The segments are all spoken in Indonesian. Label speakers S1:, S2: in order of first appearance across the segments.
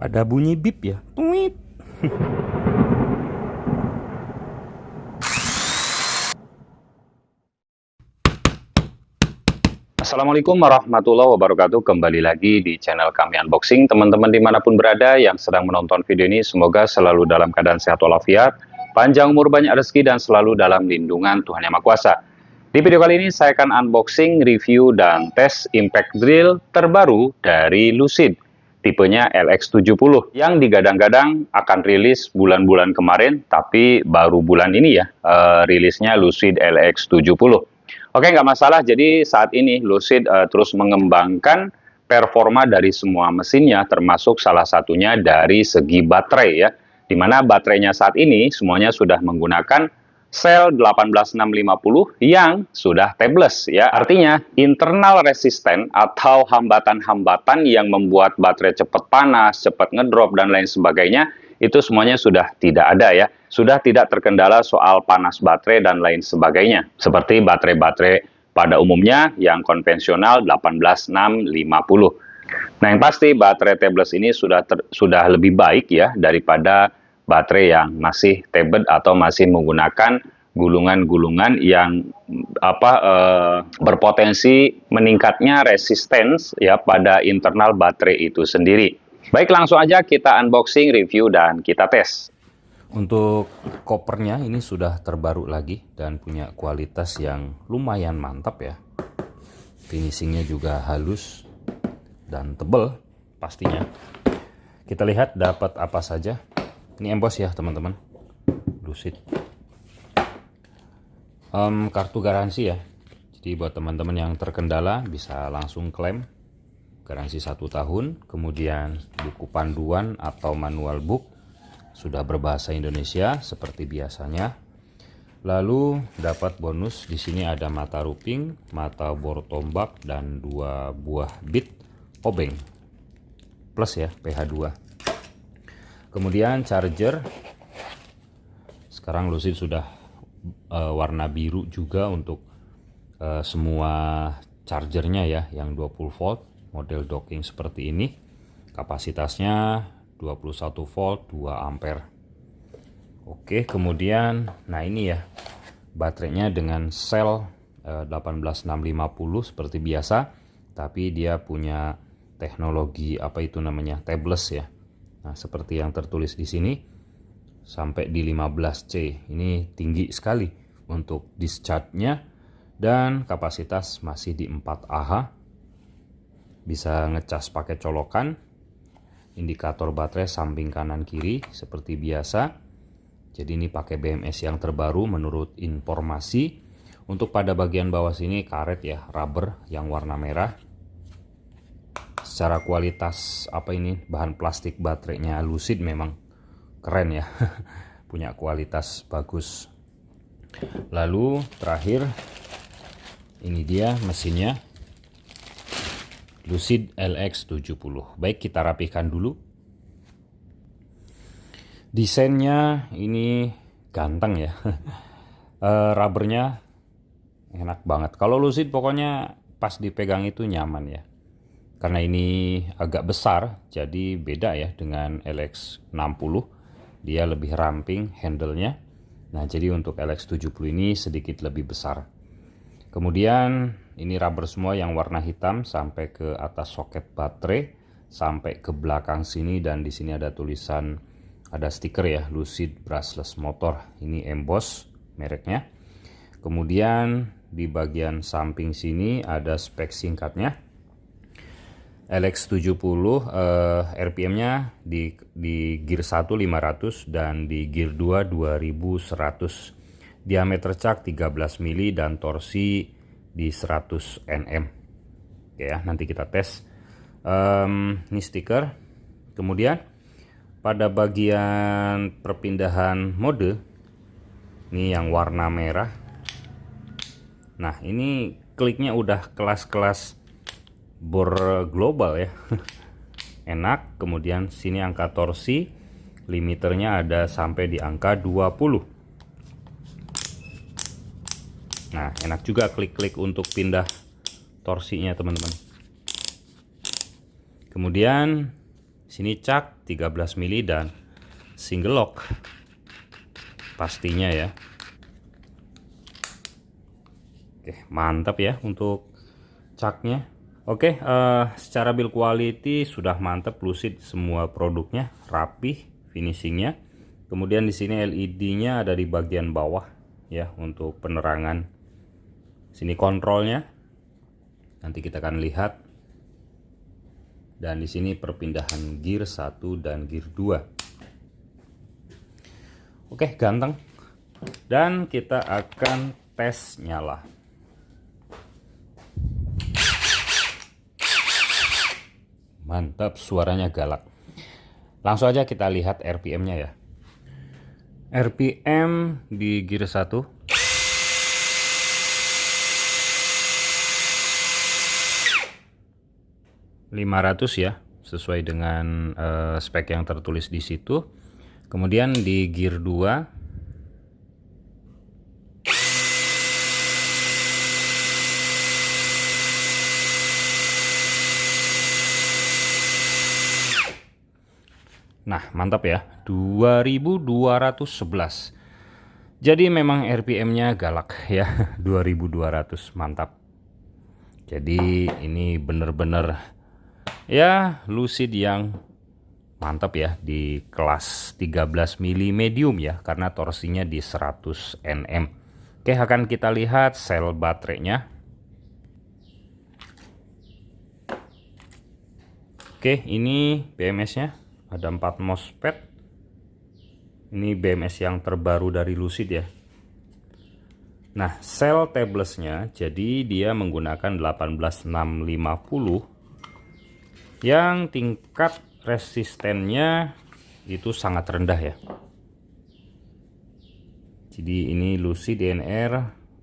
S1: Ada bunyi bip ya. Tweet.
S2: Assalamualaikum warahmatullahi wabarakatuh. Kembali lagi di channel kami Unboxing. Teman-teman dimanapun berada yang sedang menonton video ini, semoga selalu dalam keadaan sehat walafiat, panjang umur, banyak rezeki, dan selalu dalam lindungan Tuhan Yang Maha Kuasa. Di video kali ini saya akan unboxing, review, dan tes impact drill terbaru dari Lucid. Tipenya LX70 yang digadang-gadang akan rilis bulan-bulan kemarin, tapi baru bulan ini ya rilisnya Lucid LX70. Oke, nggak masalah. Jadi saat ini Lucid terus mengembangkan performa dari semua mesinnya, termasuk salah satunya dari segi baterai ya. Di mana baterainya saat ini semuanya sudah menggunakan sel 18650 yang sudah tabless ya. Artinya internal resisten atau hambatan-hambatan yang membuat baterai cepat panas, cepat ngedrop dan lain sebagainya itu semuanya sudah tidak ada ya. Sudah tidak terkendala soal panas baterai dan lain sebagainya. Seperti baterai-baterai pada umumnya yang konvensional 18650. Nah, yang pasti baterai tabless ini sudah lebih baik ya daripada baterai yang masih tablet atau masih menggunakan gulungan-gulungan yang berpotensi meningkatnya resistance ya pada internal baterai itu sendiri. Baik, langsung aja kita unboxing, review, dan kita tes.
S1: Untuk kopernya ini sudah terbaru lagi dan punya kualitas yang lumayan mantap ya. Finishingnya juga halus dan tebal pastinya. Kita lihat dapat apa saja. Ini emboss ya teman-teman, Lucid. Kartu garansi ya. Jadi buat teman-teman yang terkendala bisa langsung klaim garansi 1 tahun. Kemudian buku panduan atau manual book sudah berbahasa Indonesia seperti biasanya. Lalu dapat bonus di sini ada mata ruping, mata bor tombak, dan 2 buah bit obeng plus ya PH2. Kemudian charger. Sekarang Lucid sudah warna biru juga untuk semua chargernya ya, yang 20 volt model docking seperti ini. Kapasitasnya 21 volt 2 ampere. Oke, kemudian nah ini ya baterainya dengan sel 18650 seperti biasa, tapi dia punya teknologi apa itu namanya tabless ya. Nah, seperti yang tertulis di sini sampai di 15C. Ini tinggi sekali untuk discharge-nya dan kapasitas masih di 4Ah. Bisa ngecas pakai colokan. Indikator baterai samping kanan kiri seperti biasa. Jadi ini pakai BMS yang terbaru menurut informasi. Untuk pada bagian bawah sini karet ya, rubber yang warna merah. Secara kualitas bahan plastik baterainya Lucid memang keren ya. Punya kualitas bagus. Lalu terakhir ini dia mesinnya, Lucid LX70. Baik, kita rapikan dulu. Desainnya ini ganteng ya. Rubbernya enak banget. Kalau Lucid pokoknya pas dipegang itu nyaman ya. Karena ini agak besar, jadi beda ya dengan LX60. Dia lebih ramping handle-nya. Nah, jadi untuk LX70 ini sedikit lebih besar. Kemudian ini rubber semua yang warna hitam sampai ke atas soket baterai, sampai ke belakang sini, dan di sini ada tulisan, ada stiker ya, Lucid brushless motor. Ini emboss mereknya. Kemudian di bagian samping sini ada spek singkatnya. LX70 RPM-nya di gear 1 500 dan di gear 2 2100. Diameter cak 13 mili dan torsi di 100 Nm. Oke ya, nanti kita tes. Ini stiker. Kemudian pada bagian perpindahan mode, ini yang warna merah. Nah, ini kliknya udah kelas-kelas bor global ya. Enak. Kemudian sini angka torsi, limiternya ada sampai di angka 20. Nah, enak juga klik-klik untuk pindah torsinya teman-teman. Kemudian Sini cak 13 mili dan single lock pastinya ya. Oke, mantap ya untuk caknya. Oke, secara build quality sudah mantap, Lucid semua produknya rapih finishingnya. Kemudian di sini LED-nya ada di bagian bawah ya untuk penerangan. Sini kontrolnya. Nanti kita akan lihat. Dan di sini perpindahan gear 1 dan gear 2. Oke, ganteng. Dan kita akan tes nyala. Mantap, suaranya galak. Langsung aja kita lihat RPM-nya ya. RPM di gear 1 500 ya, sesuai dengan spek yang tertulis di situ. Kemudian di gear 2 nah, mantap ya, 2211. Jadi memang RPM-nya galak ya, 2200, mantap. Jadi ini bener-bener ya Lucid yang mantap ya di kelas 13 mili medium ya, karena torsinya di 100 Nm. Oke, akan kita lihat sel baterainya. Oke, ini BMS-nya. Ada 4 MOSFET. Ini BMS yang terbaru dari Lucid ya. Nah, sel tablesnya jadi dia menggunakan 18650 yang tingkat resistennya itu sangat rendah ya. Jadi ini Lucid DNR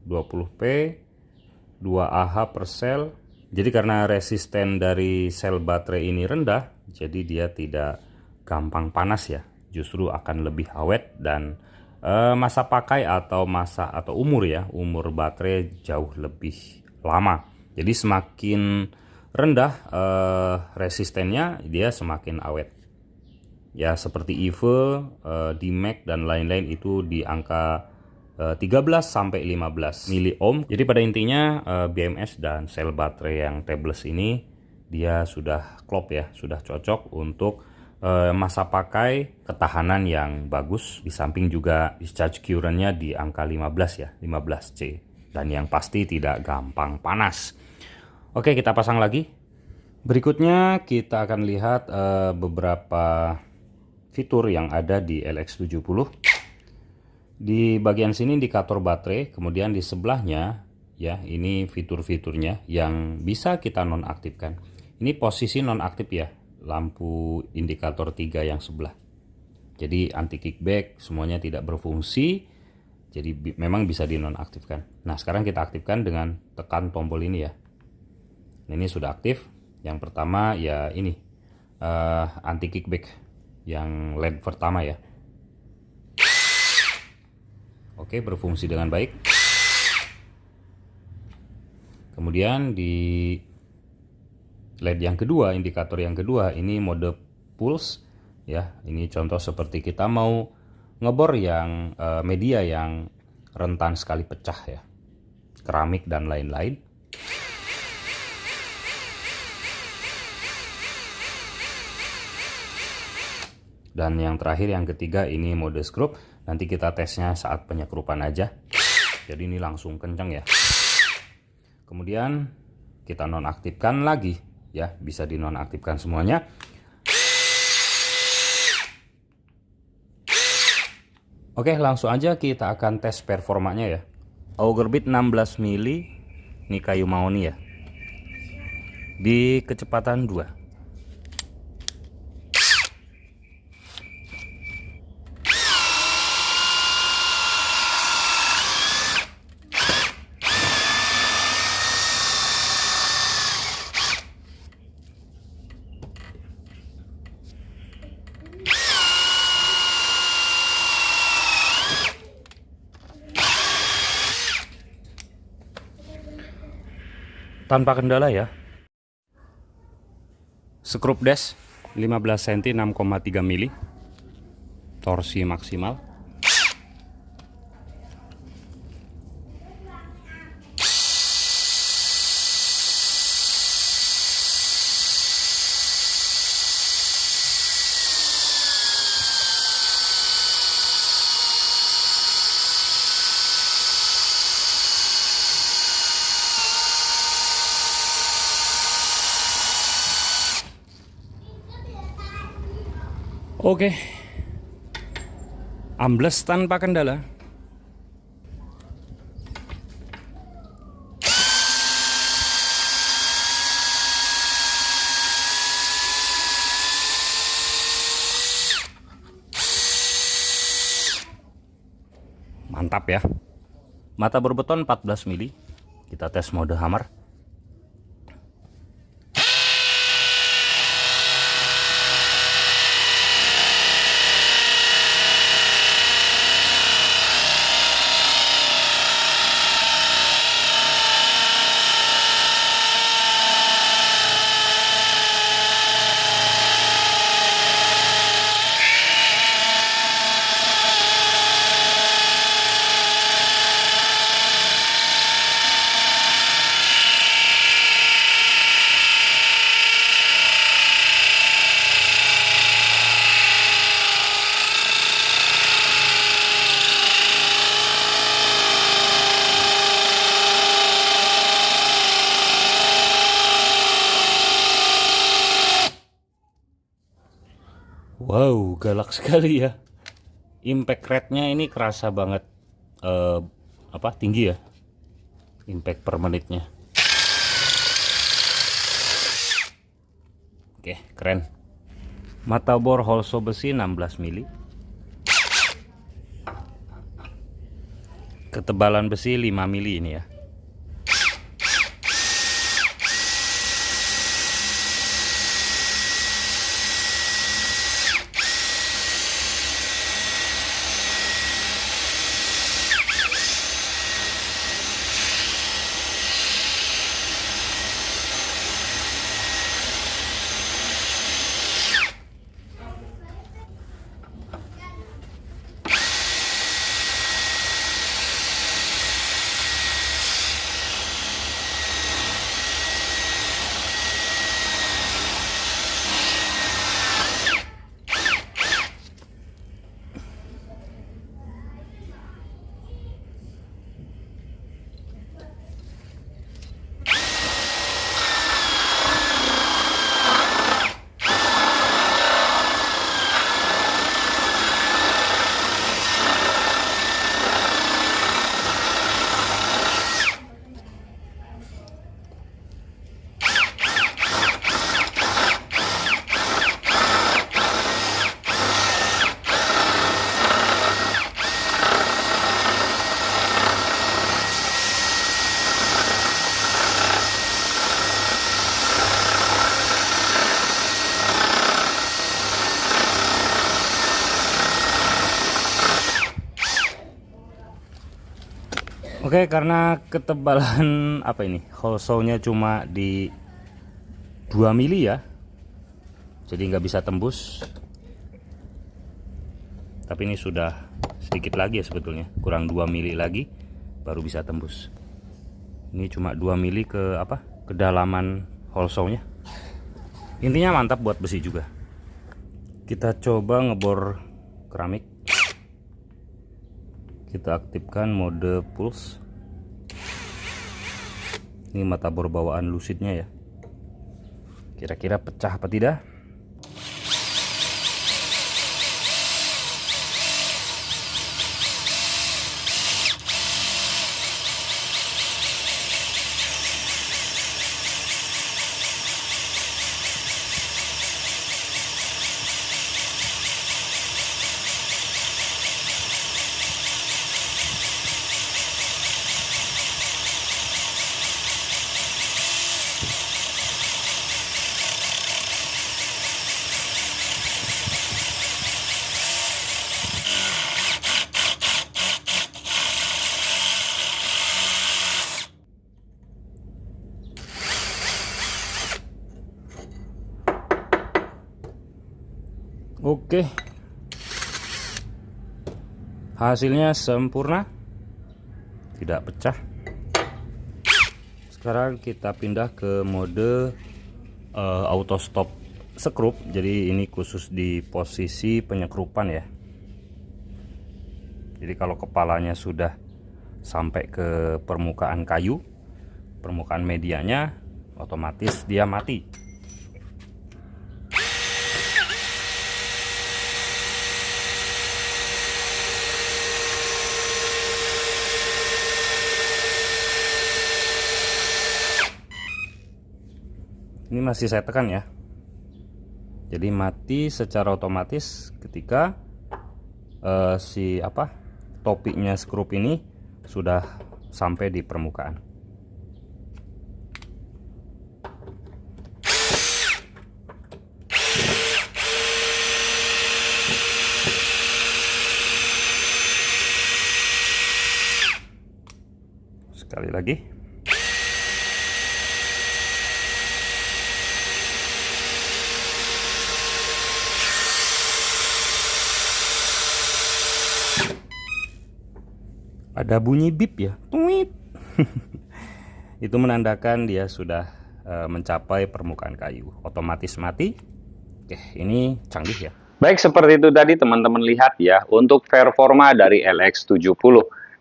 S1: 20P 2Ah per sel. Jadi karena resisten dari sel baterai ini rendah, jadi dia tidak gampang panas ya, justru akan lebih awet dan masa pakai atau umur ya, umur baterai jauh lebih lama. Jadi semakin rendah resistennya, dia semakin awet. Ya seperti EVE, DMAX dan lain-lain itu di angka 13 sampai 15 mili ohm. Jadi pada intinya BMS dan sel baterai yang tabless ini dia sudah klop ya, sudah cocok untuk masa pakai, ketahanan yang bagus. Di samping juga discharge current-nya di angka 15 ya, 15C. Dan yang pasti tidak gampang panas. Oke, kita pasang lagi. Berikutnya kita akan lihat beberapa fitur yang ada di LX70. Di bagian sini indikator baterai, kemudian di sebelahnya ya ini fitur-fiturnya yang bisa kita nonaktifkan. Ini posisi nonaktif ya, lampu indikator 3 yang sebelah. Jadi anti kickback, semuanya tidak berfungsi. Jadi memang bisa dinonaktifkan. Nah, sekarang kita aktifkan dengan tekan tombol ini ya. Nah, ini sudah aktif. Yang pertama ya ini anti kickback yang LED pertama ya. Oke, berfungsi dengan baik. Kemudian di LED yang kedua, indikator yang kedua, ini mode pulse ya. Ini contoh seperti kita mau ngebor yang media yang rentan sekali pecah ya, keramik dan lain-lain. Dan yang terakhir, yang ketiga, ini mode scrub. Nanti kita tesnya saat penyekrupan aja. Jadi ini langsung kencang ya. Kemudian kita nonaktifkan lagi ya, bisa dinonaktifkan semuanya. Oke, langsung aja kita akan tes performanya ya. Auger bit 16 mili, ini kayu mahoni ya, di kecepatan 2. Tanpa kendala ya. Scrub dash 15 cm 6,3 mili torsi maksimal. Oke, ambles tanpa kendala. Mantap ya. Mata berbeton 14 mili. Kita tes mode hammer. Wow, galak sekali ya. Impact rate-nya ini kerasa banget tinggi ya. Impact per menitnya. Oke, keren. Mata bor Holso besi 16 mili. Ketebalan besi 5 mili ini ya. Oke, karena ketebalan Holso-nya cuma di 2 mili ya, jadi nggak bisa tembus. Tapi ini sudah sedikit lagi ya sebetulnya, kurang 2 mili lagi baru bisa tembus. Ini cuma 2 mili ke kedalaman Holso-nya. Intinya mantap buat besi juga. Kita coba ngebor keramik. Kita aktifkan mode pulse. Ini mata bor bawaan Lucidnya ya. Kira-kira pecah apa tidak? Oke, hasilnya sempurna, tidak pecah. Sekarang kita pindah ke mode auto stop skrup. Jadi ini khusus di posisi penyekrupan ya. Jadi kalau kepalanya sudah sampai ke permukaan kayu, permukaan medianya, otomatis dia mati. Ini masih saya tekan ya. Jadi mati secara otomatis ketika topinya skrup ini sudah sampai di permukaan. Sekali lagi. Ada bunyi bip ya, tweet. Itu menandakan dia sudah mencapai permukaan kayu, otomatis mati. Oke, ini canggih ya.
S2: Baik, seperti itu tadi teman-teman lihat ya, untuk performa dari LX70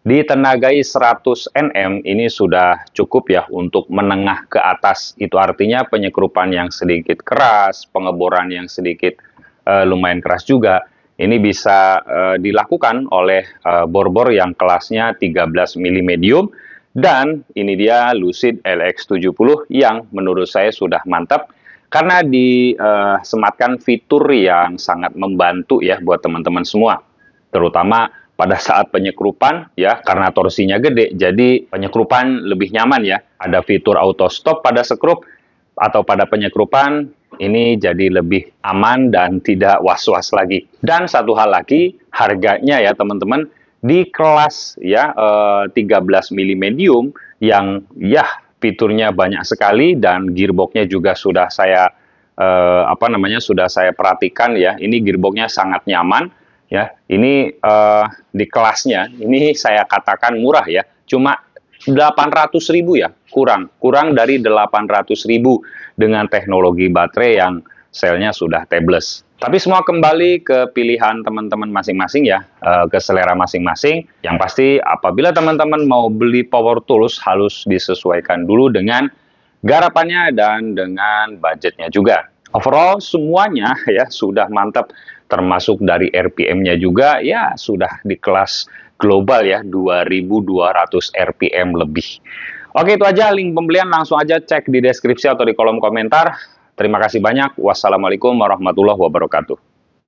S2: ditenagai 100 Nm ini sudah cukup ya untuk menengah ke atas. Itu artinya penyekrupan yang sedikit keras, pengeboran yang sedikit lumayan keras juga. Ini bisa dilakukan oleh bor-bor yang kelasnya 13 mm medium. Dan ini dia Lucid LX70 yang menurut saya sudah mantap karena disematkan fitur yang sangat membantu ya buat teman-teman semua. Terutama pada saat penyekrupan ya, karena torsinya gede, jadi penyekrupan lebih nyaman ya. Ada fitur auto stop pada skrup atau pada penyekrupan, ini jadi lebih aman dan tidak was-was lagi. Dan satu hal lagi, harganya ya teman-teman, di kelas ya 13 mm medium yang ya fiturnya banyak sekali dan gearboxnya juga sudah saya sudah saya perhatikan ya. Ini gearboxnya sangat nyaman ya. Ini di kelasnya ini saya katakan murah ya. Cuma 800.000 ya, kurang dari 800.000 dengan teknologi baterai yang selnya sudah tabless. Tapi semua kembali ke pilihan teman-teman masing-masing ya, ke selera masing-masing. Yang pasti apabila teman-teman mau beli power tools harus disesuaikan dulu dengan garapannya dan dengan budgetnya juga. Overall semuanya ya sudah mantap, termasuk dari RPM-nya juga ya sudah di kelas global ya, 2200 RPM lebih. Oke, itu aja, link pembelian langsung aja cek di deskripsi atau di kolom komentar. Terima kasih banyak. Wassalamualaikum warahmatullahi wabarakatuh.